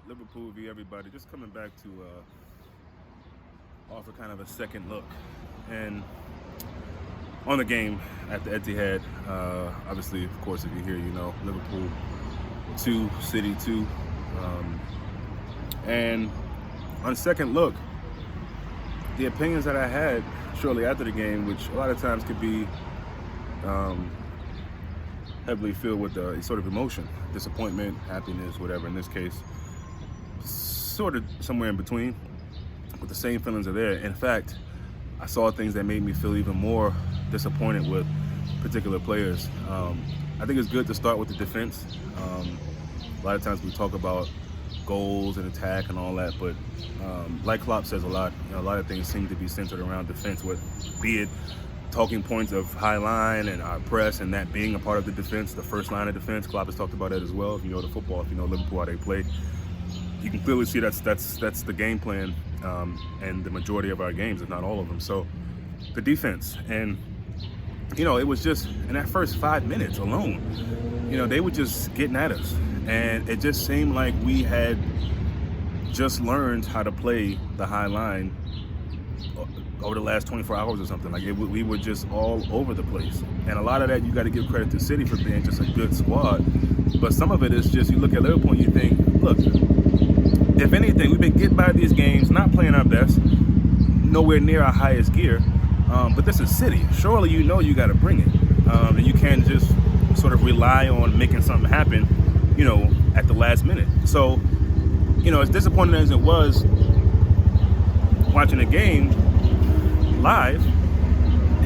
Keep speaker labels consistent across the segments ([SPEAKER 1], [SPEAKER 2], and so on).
[SPEAKER 1] Liverpool v. everybody. Just coming back to offer kind of a second look and on the game at the Ethiad. Obviously, of course, if you're here, you know Liverpool 2, City 2, and on second look, the opinions that I had shortly after the game, which a lot of times could be heavily filled with a sort of emotion, disappointment, happiness, whatever. In this case, sort of somewhere in between, but the same feelings are there. In fact, I saw things that made me feel even more disappointed with particular players. I think it's good to start with the defense. A lot of times we talk about goals and attack and all that, but like Klopp says a lot, a lot of things seem to be centered around defense, be it talking points of high line and our press and that being a part of the defense, the first line of defense. Klopp has talked about that as well. If you know the football, if you know Liverpool, how they play, you can clearly see that's the game plan and the majority of our games, if not all of them. So the defense, and it was just in that first 5 minutes alone, they were just getting at us, and it just seemed like we had just learned how to play the high line over the last 24 hours or something. We were just all over the place, and a lot of that you got to give credit to City for being just a good squad, but some of it is just, you look at Liverpool and you think, look, if anything, we've been getting by these games, not playing our best, nowhere near our highest gear, but this is City. Surely you got to bring it, and you can't just sort of rely on making something happen, at the last minute. So, as disappointing as it was watching the game live,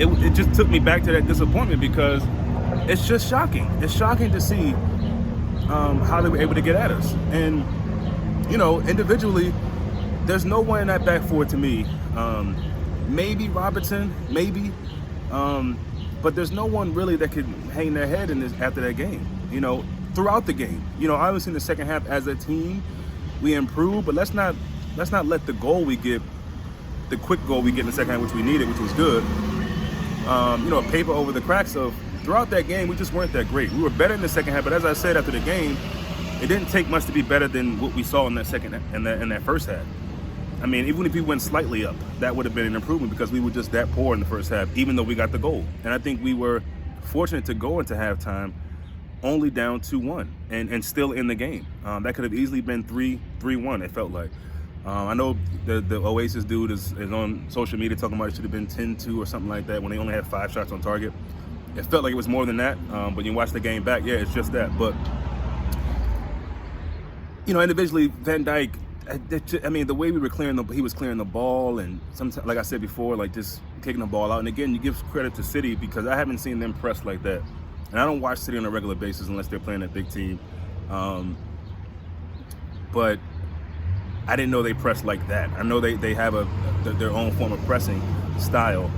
[SPEAKER 1] it just took me back to that disappointment, because it's just shocking. It's shocking to see how they were able to get at us. And, individually, there's no one in that back four to me. Maybe Robertson, maybe. But there's no one really that could hang their head in this after that game, throughout the game. Obviously in the second half as a team, we improved, but let's not let the goal we get, the quick goal we get in the second half, which we needed, which was good, paper over the cracks of throughout that game, we just weren't that great. We were better in the second half, but as I said after the game, it didn't take much to be better than what we saw in that first half. I mean, even if we went slightly up, that would have been an improvement, because we were just that poor in the first half, even though we got the goal. And I think we were fortunate to go into halftime only down 2-1 and still in the game. That could have easily been 3-1, it felt like. I know the Oasis dude is on social media talking about it should have been 10-2 or something like that when they only had 5 shots on target. It felt like it was more than that, but you watch the game back, yeah, it's just that. But, individually, Van Dijk, the way we were he was clearing the ball, and sometimes, like I said before, like just taking the ball out. And again, you give credit to City, because I haven't seen them press like that. And I don't watch City on a regular basis unless they're playing a big team. But I didn't know they pressed like that. I know they have their own form of pressing style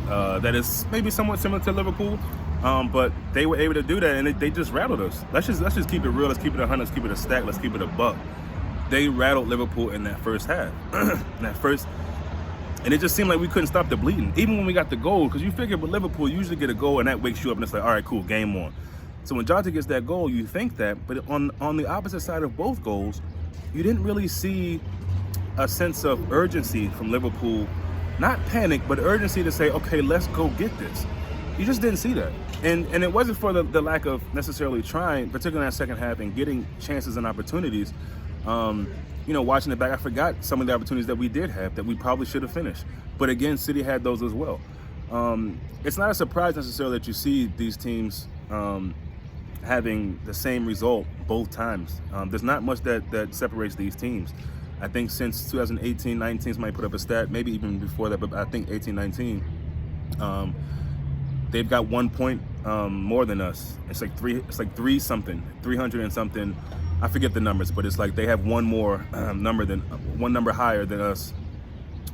[SPEAKER 1] that is maybe somewhat similar to Liverpool, but they were able to do that, and they just rattled us. Let's just keep it real. Let's keep it 100. Let's keep it a stack. Let's keep it a buck. They rattled Liverpool in that first half. And it just seemed like we couldn't stop the bleeding, even when we got the goal, because you figure with Liverpool, you usually get a goal and that wakes you up, and it's like, all right, cool, game on. So when Jota gets that goal, you think that, but on the opposite side of both goals, you didn't really see a sense of urgency from Liverpool, not panic, but urgency to say, okay, let's go get this. You just didn't see that. And it wasn't for the lack of necessarily trying, particularly in that second half and getting chances and opportunities. Watching it back, I forgot some of the opportunities that we did have that we probably should have finished. But again, City had those as well. It's not a surprise necessarily that you see these teams having the same result both times. There's not much that separates these teams. I think since 2018-19, somebody put up a stat, maybe even before that, but I think 18-19, they've got 1 point more than us. It's like 300 and something. I forget the numbers, but it's like they have one number higher than us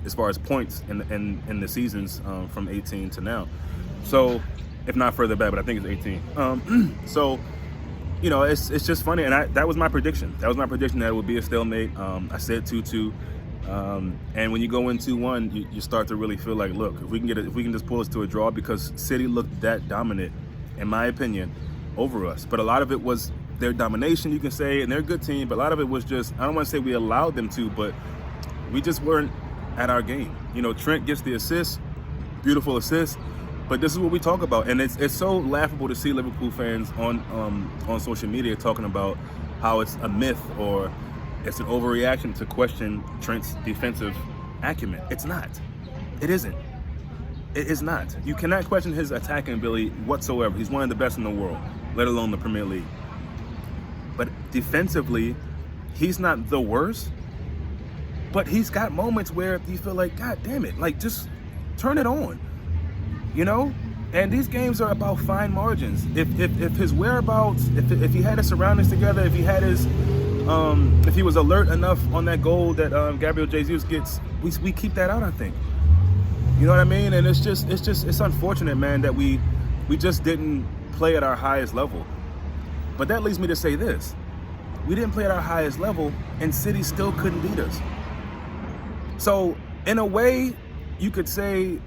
[SPEAKER 1] as far as points in the seasons from 18 to now. So, if not further back, but I think it's 18. So, it's just funny, and that was my prediction. That was my prediction, that it would be a stalemate. I said 2-2, and when you go in 2-1, you start to really feel like, look, if we can just pull us to a draw, because City looked that dominant, in my opinion, over us. But a lot of it was their domination, you can say, and they're a good team, but a lot of it was just, I don't want to say we allowed them to, but we just weren't at our game. You know, Trent gets the assist, beautiful assist, but this is what we talk about, and it's so laughable to see Liverpool fans on social media talking about how it's a myth or it's an overreaction to question Trent's defensive acumen. It's not. It isn't. It is not. You cannot question his attacking ability whatsoever. He's one of the best in the world, let alone the Premier League. But defensively, he's not the worst, but he's got moments where you feel like, God damn it, like just turn it on, you know? And these games are about fine margins. If his whereabouts, if he had his surroundings together, if he had his, if he was alert enough on that goal that Gabriel Jesus gets, we keep that out, I think. You know what I mean? And it's unfortunate, man, that we just didn't play at our highest level. But that leads me to say this. We didn't play at our highest level, and City still couldn't beat us. So, in a way, you could say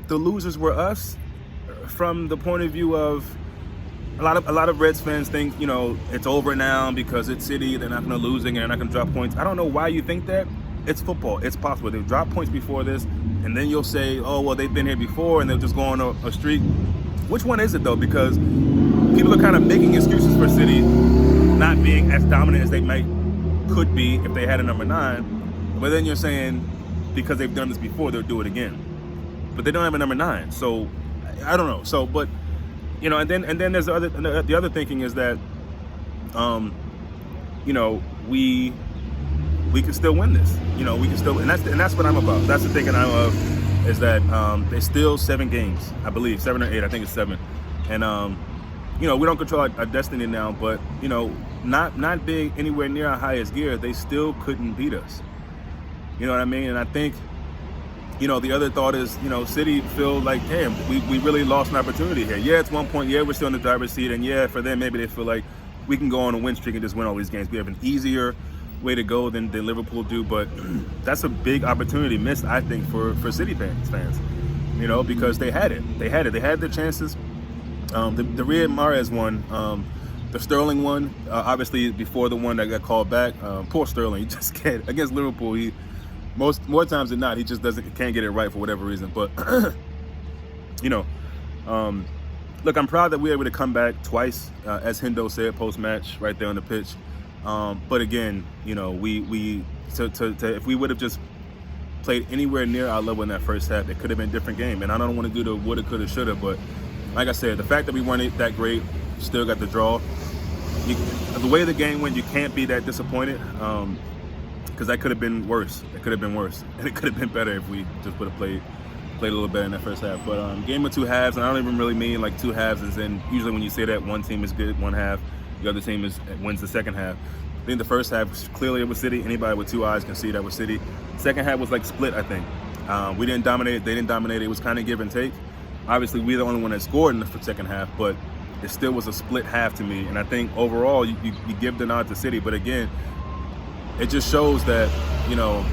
[SPEAKER 1] the losers were us from the point of view of a lot of Reds fans think, you know, it's over now because it's City, they're not going to lose and they're not going to drop points. I don't know why you think that. It's football. It's possible. They've dropped points before this, and then you'll say, oh, well, they've been here before, and they'll just go on a streak. Which one is it, though? Because people are kind of making excuses for City not being as dominant as they could be if they had a number 9. But then you're saying because they've done this before, they'll do it again. But they don't have a number 9. So I don't know. So, but you know, and then there's the other thinking is that, you know, we can still win this. You know, we can still, and that's what I'm about. That's the thinking I'm of. Is that there's still 7 games, I believe, 7 or 8. I think it's 7, and you know, we don't control our destiny now. But you know, not being anywhere near our highest gear, they still couldn't beat us. You know what I mean? And I think, you know, the other thought is, you know, City feel like, damn, we really lost an opportunity here. Yeah, it's 1 point. Yeah, we're still in the driver's seat, and yeah, for them maybe they feel like we can go on a win streak and just win all these games. We have an easier way to go than Liverpool do, but that's a big opportunity missed, I think, for City fans, you know, because they had their chances. The Riyad Mahrez one, the Sterling one, obviously before the one that got called back. Poor Sterling, he just can't, against Liverpool, he more times than not, he just can't get it right for whatever reason. But you know, look, I'm proud that we were able to come back twice, as Hendo said post-match right there on the pitch. But again, you know, if we would have just played anywhere near our level in that first half, it could have been a different game. And I don't want to do the woulda, coulda, shoulda, but like I said, the fact that we weren't that great, still got the draw. The way the game went, you can't be that disappointed, because that could have been worse. It could have been worse, and it could have been better if we just would have played a little better in that first half. But game of 2 halves, and I don't even really mean like 2 halves as in, usually when you say that, one team is good, one half. The other team wins the second half. I think the first half, clearly it was City. Anybody with 2 eyes can see that was City. Second half was like split, I think. We didn't dominate. They didn't dominate. It was kind of give and take. Obviously, we're the only one that scored in the second half, but it still was a split half to me. And I think overall, you give the nod to City. But again, it just shows that, you know,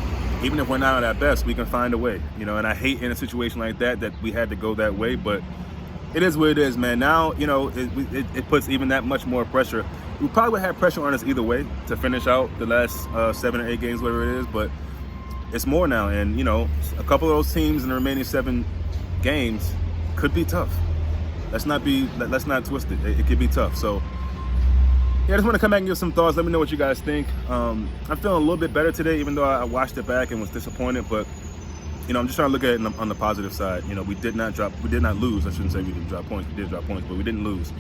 [SPEAKER 1] even if we're not at our best, we can find a way. You know, and I hate in a situation like that we had to go that way, but it is what it is, man. Now, you know, it puts even that much more pressure. We probably would have pressure on us either way to finish out the last 7 or 8 games, whatever it is, but it's more now. And, you know, a couple of those teams in the remaining 7 games could be tough. Let's not twist it. It could be tough. So, yeah, I just want to come back and give some thoughts. Let me know what you guys think. I'm feeling a little bit better today, even though I watched it back and was disappointed, but you know, I'm just trying to look at it on the positive side. You know, we did not lose. I shouldn't say we didn't drop points. We did drop points, but we didn't lose,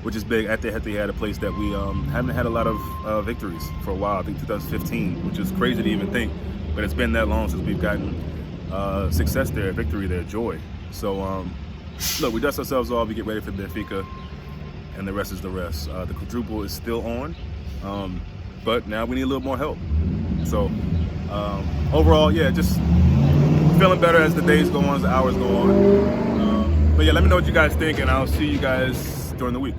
[SPEAKER 1] which is big. At the Ethiad, a place that we haven't had a lot of victories for a while. I think 2015, which is crazy to even think, but it's been that long since we've gotten success there, victory there, joy. So, look, we dust ourselves off. We get ready for Benfica, and the rest is the rest. The quadruple is still on, but now we need a little more help. So, overall, yeah, just feeling better as the days go on, as the hours go on. But yeah, let me know what you guys think, and I'll see you guys during the week.